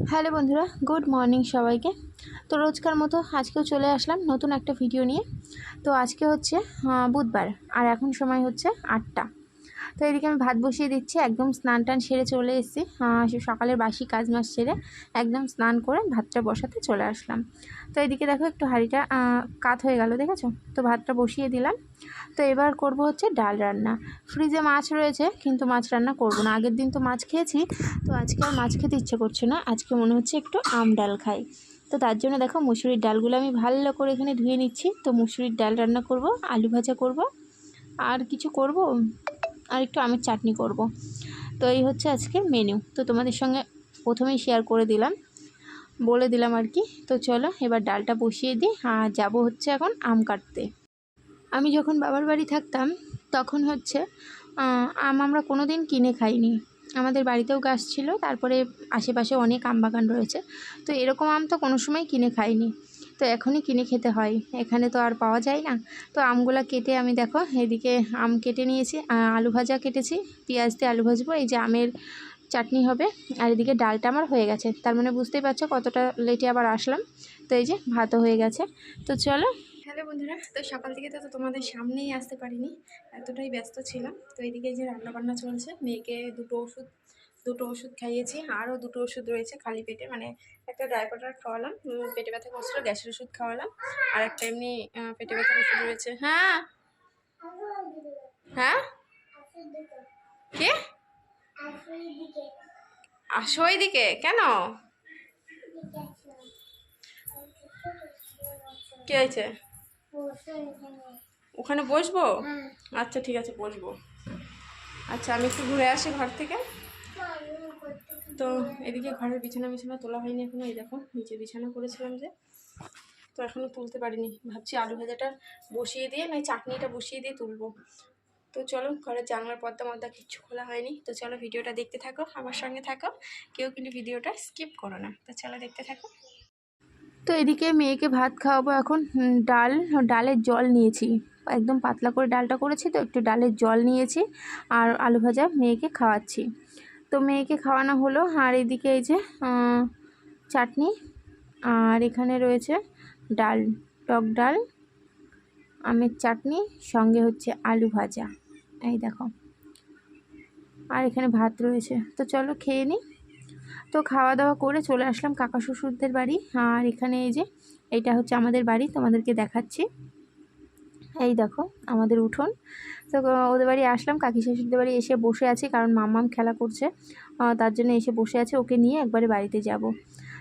Hello বন্ধুরা, good morning সবাইকে। তো রোজকার মতো আজকেও চলে আসলাম নতুন একটা ভিডিও নিয়ে। তো আজকে হচ্ছে বুধবার, আর এখন সময় হচ্ছে 8টা। তো এদিকে আমি ভাত বসিয়ে দিচ্ছি, একদম স্নান টান সেরে চলে এসেছি। সকালের বাসি কাজ মাস সেরে একদম স্নান করে ভাতটা বসাতে চলে আসলাম। তো এদিকে দেখো একটু হাঁড়িটা কাত হয়ে গেল, দেখেছো? তো ভাতটা বসিয়ে দিলাম। তো এবার করব হচ্ছে ডাল রান্না। ফ্রিজে মাছ রয়েছে, কিন্তু মাছ রান্না করব না। আগের দিন তো মাছ খেয়েছি, তো আজকে আর মাছ খেতে ইচ্ছে করছে না। আজকে মনে হচ্ছে একটু আম ডাল খাই। তো তার জন্য দেখো মুসুরির ডালগুলো আমি ভালো করে এখানে ধুয়ে নিচ্ছি। তো মুসুরির ডাল রান্না করব, আলু ভাজা করব, আর কিছু করব, আর একটু আমের চাটনি করব। তো এই হচ্ছে আজকের মেনু। তো তোমাদের সঙ্গে প্রথমেই শেয়ার করে দিলাম, বলে দিলাম আর কি। তো চলো এবার ডালটা বসিয়ে দিই, আর যাবো হচ্ছে এখন আম কাটতে। আমি যখন বাবার বাড়ি থাকতাম তখন হচ্ছে আম আমরা কোনো দিন কিনে খাইনি। আমাদের বাড়িতেও গাছ ছিল, তারপরে আশেপাশে অনেক আম বাগান রয়েছে। তো এরকম আম তো কোনো সময় কিনে খাইনি, তো এখনই কিনে খেতে হয়, এখানে তো আর পাওয়া যায় না। তো আমগুলো কেটে আমি দেখো এদিকে আম কেটে নিয়েছি, আলু ভাজা কেটেছি, পেঁয়াজ দিয়ে আলু ভাজবো, এই যে আমের চাটনি হবে। আর এদিকে ডালটা আমার হয়ে গেছে, তার মানে বুঝতেই পারছো কতটা লেটে আবার আসলাম। তো এই যে ভাতও হয়ে গেছে। তো চলো। হ্যালো বন্ধুরা, তো সকাল থেকে তো তোমাদের সামনেই আসতে পারিনি, এতটাই ব্যস্ত ছিলাম। তো এদিকে যে রান্নাবান্না চলছে, মেয়েকে দুটো ওষুধ খাইয়েছি, আরও দুটো ওষুধ রয়েছে খালি পেটে, মানে একটা ড্রাই পাউডার খাওয়ালাম, পেটে ব্যথা করছিল, গ্যাসের ওষুধ খাওয়ালাম, আর একটা এমনি পেটে ব্যথার ওষুধ রয়েছে। হ্যাঁ হ্যাঁ, কে আসো এইদিকে? কেন, কে হয়েছে? ওখানে বসবো? আচ্ছা ঠিক আছে, বসবো। আচ্ছা আমি একটু ঘুরে আসি ঘর থেকে। তো এদিকে ঘরের বিছানা তোলা হয়নি এখনো। এই দেখো নিচে বিছানা করেছিলাম যে, তো এখনো তুলতে পারিনি। ভাবছি আলু ভাজাটা বসিয়ে দিয়ে, না চাটনিটা বসিয়ে দিয়ে তুলবো। তো চলো, ঘরের জানলার পর্দা কিচ্ছু খোলা হয়নি। তো চলো ভিডিওটা দেখতে থাকো, আমার সঙ্গে থাকো, কেউ কিন্তু ভিডিওটা স্কিপ করো না। তো চলো দেখতে থাকো। তো এদিকে মেয়েকে ভাত খাওয়াবো এখন। ডালের জল নিয়েছি, একদম পাতলা করে ডালটা করেছি, তো একটু ডালের জল নিয়েছি, আর আলু ভাজা মেয়েকে খাওয়াচ্ছি। তো মেয়েকে খাওয়ানো হলো, আর এদিকে এই যে চাটনি, আর এখানে রয়েছে ডাল, টক ডাল, আমের চাটনি, সঙ্গে হচ্ছে আলু ভাজা, এই দেখো, আর এখানে ভাত রয়েছে। তো চলো খেয়ে নিই। তো খাওয়া দাওয়া করে চলে আসলাম কাকা শ্বশুরদের বাড়ি, আর এখানে এই যে এইটা হচ্ছে আমাদের বাড়ি, তোমাদেরকে দেখাচ্ছি। এই দেখো আমাদের উঠোন। তো ওদের বাড়ি আসলাম, কাকি শ্বশুরদের বাড়ি এসে বসে আছি, কারণ মাম্মাম খেলা করছে, তার জন্য এসে বসে আছে, ওকে নিয়ে একবারে বাড়িতে যাব।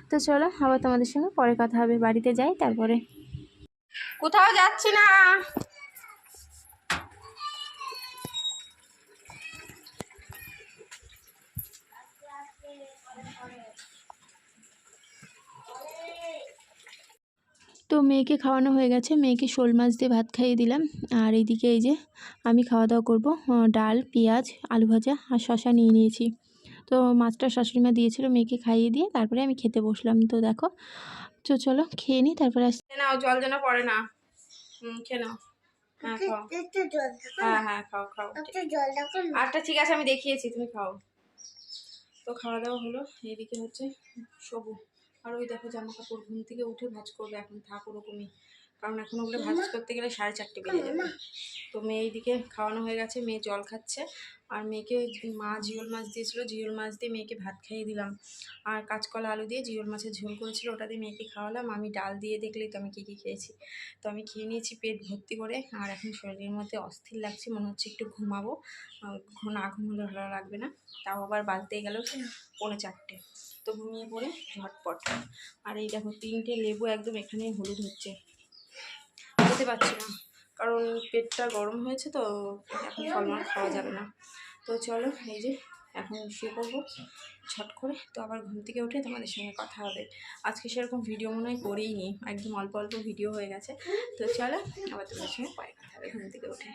তো চলো আবার তোমাদের সঙ্গে পরে কথা হবে, বাড়িতে যাই তারপরে। কোথাও যাচ্ছি না। তো মেয়েকে খাওয়ানো হয়ে গেছে, মেয়েকে শোল মাছ দিয়ে ভাত খাইয়ে দিলাম। আর এইদিকে এই যে আমি খাওয়া দাওয়া করবো, ডাল, পেঁয়াজ, আলু ভাজা আর শশা নিয়ে নিয়েছি। তো মাছটা শাশুড়িমা দিয়েছিল, মেয়েকে খাইয়ে দিয়ে তারপরে আমি খেতে বসলাম। তো দেখো, তো চলো খেয়ে নিই, তারপরে আসতে নাও, জল যেন পড়ে না। খেয়ে নাও। হ্যাঁ খাও, হ্যাঁ খাও খাও। আচ্ছা ঠিক আছে, আমি দেখিয়েছি, তুমি খাও। তো খাওয়া দাওয়া হলো। এইদিকে হচ্ছে সবু, আর ওই দেখো জামা কাপড় ঘুম থেকে উঠে ভাঁজ করবে, এখন থাক ওরকমই, কারণ এখন ওগুলো ভাঁজ করতে গেলে 4:30 বেজে যাবে। তো মেয়ে এইদিকে খাওয়ানো হয়ে গেছে, মেয়ে জল খাচ্ছে, আর মেয়েকে মা জিওল মাছ দিয়েছিলো, জিওল মাছ দিয়ে মেয়েকে ভাত খাইয়ে দিলাম, আর কাঁচকলা আলু দিয়ে জিওল মাছের ঝোল করেছিল, ওটা দিয়ে মেয়েকে খাওয়ালাম। আমি ডাল দিয়ে, দেখলেই তো আমি কী খেয়েছি। তো আমি খেয়ে নিয়েছি পেট ভর্তি করে, আর এখন শরীরের মধ্যে অস্থির লাগছে, মনে হচ্ছে একটু ঘুমাবো। না ঘুমলে ভালো লাগবে না, তাও আবার বাজতেই গেল 3:45। তো ঘুমিয়ে পড়ে ঝটপট। আর এই দেখো 3টে লেবু একদম এখানে হলুদ হচ্ছে, খেতে পারছি না, কারণ পেটটা গরম হয়েছে, তো এখন ফলমূল খাওয়া যাবে না। তো চলো এই যে এখন শুয়ে পড়বো ছট করে। তো আবার ঘুম থেকে উঠে তোমাদের সঙ্গে কথা হবে। আজকে সেরকম ভিডিও মনে হয় করেই নি, একদম অল্প অল্প ভিডিও হয়ে গেছে। তো চলো আবার তোমাদের সঙ্গে পরে কথা হবে ঘুম থেকে উঠে।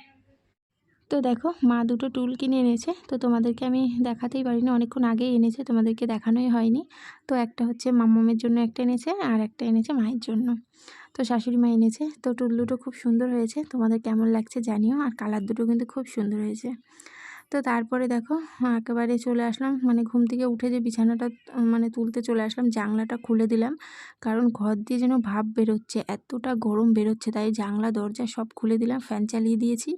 তো দেখো মা দুটো টুল কিনে এনেছে, তো তোমাদেরকে আমি দেখাতেই পারিনি, অনেকক্ষণ আগেই এনেছে, তোমাদেরকে দেখানোই হয়নি। তো একটা হচ্ছে মাম্মামের জন্য একটা এনেছে, আর একটা এনেছে মায়ের জন্য। তো শাশুড়ি মা এনেছে। তো টুল দুটো খুব সুন্দর হয়েছে, তোমাদের কেমন লাগছে জানিও, আর কালার দুটো কিন্তু খুব সুন্দর হয়েছে। তো তারপরে দেখো একেবারে চলে আসলাম, মানে ঘুম থেকে উঠে যে বিছানাটা মানে তুলতে চলে আসলাম, জানলাটা খুলে দিলাম, কারণ ঘর দিয়ে যেন ভাপ বেরোচ্ছে, এতটা গরম বেরোচ্ছে, তাই জানলা দরজা সব খুলে দিলাম, ফ্যান চালিয়ে দিয়েছি।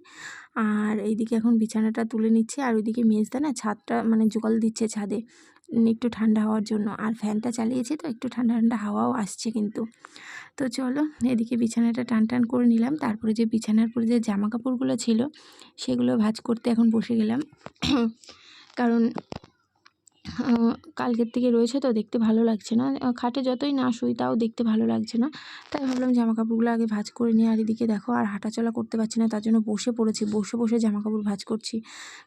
আর এইদিকে এখন বিছানাটা তুলে নিচ্ছি, আর ওইদিকে মেজদা না ছাদটা মানে জল দিচ্ছে ছাদে একটু ঠান্ডা হওয়ার জন্য, আর ফ্যানটা চালিয়েছি তো একটু ঠান্ডা ঠান্ডা হাওয়াও আসছে কিন্তু। তো চলো এদিকে বিছানাটা টান টান করে নিলাম, তারপরে যে বিছানার পরে যে জামা কাপড়গুলো ছিল সেগুলো ভাঁজ করতে এখন বসে গেলাম। কারণ কালকের থেকে রয়েছে তো দেখতে ভালো লাগছে না, খাটে যতই না শুই তাও দেখতে ভালো লাগছে না, তাই ভাবলাম জামা কাপড়গুলো আগে ভাঁজ করে নিই। আর এদিকে দেখো আর হাঁটাচলা করতে পারছি না, তার জন্য বসে পড়েছি, বসে বসে জামা কাপড় ভাঁজ করছি,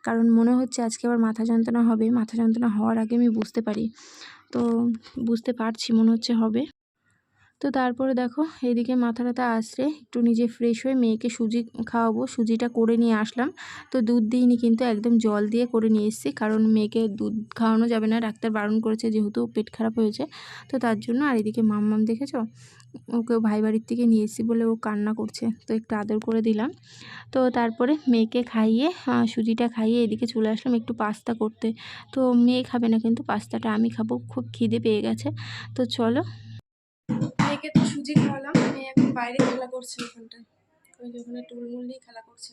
কারণ মনে হচ্ছে আজকে আবার মাথা যন্ত্রণা হবে, মাথা যন্ত্রণা হওয়ার আগে আমি বুঝতে পারি, তো বুঝতে পারছি মনে হচ্ছে হবে। তো তারপরে দেখো এদিকে মাথা টাথা আঁচড়ে একটু নিজে ফ্রেশ হয়ে মেয়েকে সুজি খাওয়াবো, সুজিটা করে নিয়ে আসলাম। তো দুধ দিইনি কিন্তু একদম জল দিয়ে করে নিয়ে এসেছি, কারণ মেয়েকে দুধ খাওয়ানো যাবে না, ডাক্তার বারণ করেছে যেহেতু পেট খারাপ হয়েছে, তো তার জন্য। আর এদিকে মাম্মাম দেখেছো, ওকেও ভাই বাড়ির থেকে নিয়ে এসেছি বলে ও কান্না করছে, তো একটু আদর করে দিলাম। তো তারপরে মেয়েকে খাইয়ে সুজিটা খাইয়ে এদিকে চলে আসলাম একটু পাস্তা করতে। তো মেয়ে খাবে না কিন্তু পাস্তাটা আমি খাবো, খুব খিদে পেয়ে গেছে। তো চলো, মেয়েকে তো সুজি খাওয়ালাম, মেয়ে এখন বাইরে খেলা করছে ওখানটায়, ওই যে ওখানে টুলমুল নিয়ে খেলা করছে।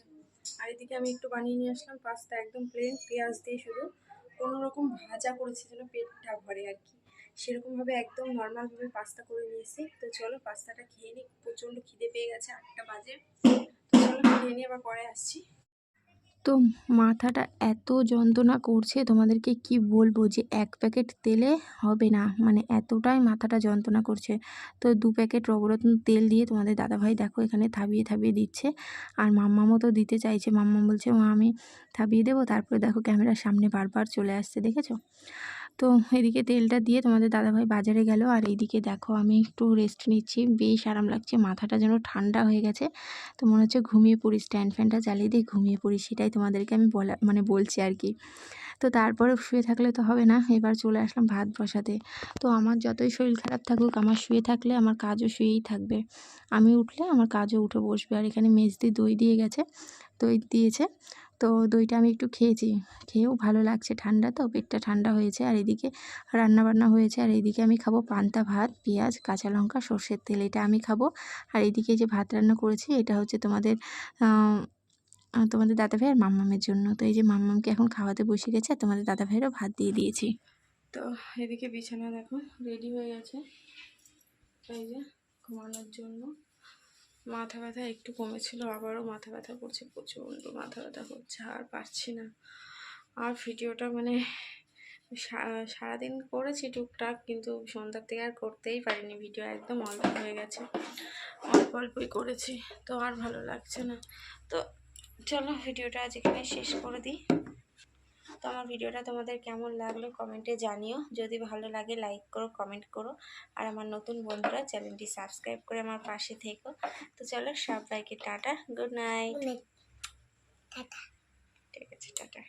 আর এদিকে আমি একটু বানিয়ে নিয়ে আসলাম পাস্তা, একদম প্লেন পেঁয়াজ দিয়ে, শুধু কোনো রকম ভাজা করেছি যেন পেটটা ভরে আর কি, সেরকমভাবে একদম নর্মালভাবে পাস্তা করে নিয়েছি। তো চলো পাস্তাটা খেয়ে নিই, প্রচণ্ড খিদে পেয়ে গেছে, 8টা বাজে। তো চলো খেয়ে নিয়ে আবার পরে আসছি। তো মাথাটা এত যন্ত্রণা করছে তোমাদেরকে কি বলবো, যে 1 প্যাকেট তেলে হবে না, মানে এতটাই মাথাটা যন্ত্রণা করছে। তো 2 প্যাকেট নবরত্ন তেল দিয়ে তোমাদের দাদাভাই দেখো এখানে থাবিয়ে থাবিয়ে দিচ্ছে, আর মাম্মামও তো দিতে চাইছে, মাম্মাম বলছে মা আমি থাবিয়ে দেবো, তারপরে দেখো ক্যামেরার সামনে বারবার চলে আসছে, দেখেছো। তো এদিকে তেলটা দিয়ে তোমাদের দাদাভাই বাজারে গেল, আর এইদিকে দেখো আমি একটু রেস্ট নিচ্ছি, বেশ আরাম লাগছে, মাথাটা যেন ঠান্ডা হয়ে গেছে, তো মনে হচ্ছে ঘুমিয়ে পড়ি, স্ট্যান্ড ফ্যানটা চালিয়ে দিয়ে ঘুমিয়ে পড়ি, সেটাই তোমাদেরকে আমি বলছি আর কি। তো তারপরে শুয়ে থাকলে তো হবে না, এবার চলে আসলাম ভাত বসাতে। তো আমার যতই শরীর খারাপ থাকুক, আমার শুয়ে থাকলে আমার কাজও শুয়েই থাকবে, আমি উঠলে আমার কাজও উঠে বসবে। আর এখানে মেজদি দই দিয়ে গেছে, দই দিয়েছে, তো দইটা আমি একটু খেয়েছি, খেয়েও ভালো লাগছে, ঠান্ডা তো পেটটা ঠান্ডা হয়েছে। আর এদিকে রান্নাবান্না হয়েছে, আর এইদিকে আমি খাবো পান্তা ভাত, পেঁয়াজ কাঁচা লঙ্কা সর্ষের তেল, এটা আমি খাবো। আর এইদিকে যে ভাত রান্না করেছি এটা হচ্ছে তোমাদের দাদাভাই আর মাম্মামের জন্য। তো এই যে মাম্মামকে এখন খাওয়াতে বসে গেছে, আর তোমাদের দাদাভাইয়েরও ভাত দিয়ে দিয়েছি। তো এদিকে বিছানা দেখো রেডি হয়ে গেছে, এই যে ঘুমানোর জন্য। মাথা ব্যথা একটু কমেছিল, আবারও মাথা ব্যথা করছে, প্রচণ্ড মাথা ব্যথা করছে, আর পারছি না। আর ভিডিওটা মানে সারাদিন করেছি টুকটাক, কিন্তু সন্ধ্যার থেকে আর করতেই পারিনি, ভিডিও একদম অল্প হয়ে গেছে, অল্প অল্পই করেছি, তো আর ভালো লাগছে না। তো চলো ভিডিওটা আজ এখানে শেষ করে দিই। তো আমার ভিডিওটা তোমাদের কেমন লাগলো কমেন্টে জানিও, যদি ভালো লাগে লাইক করো, কমেন্ট করো, আর আমার নতুন বন্ধুরা চ্যানেলটি সাবস্ক্রাইব করে আমার পাশে থেকো। তো চলো সবাইকে টাটা, গুড নাইট, ঠিক আছে, টাটা।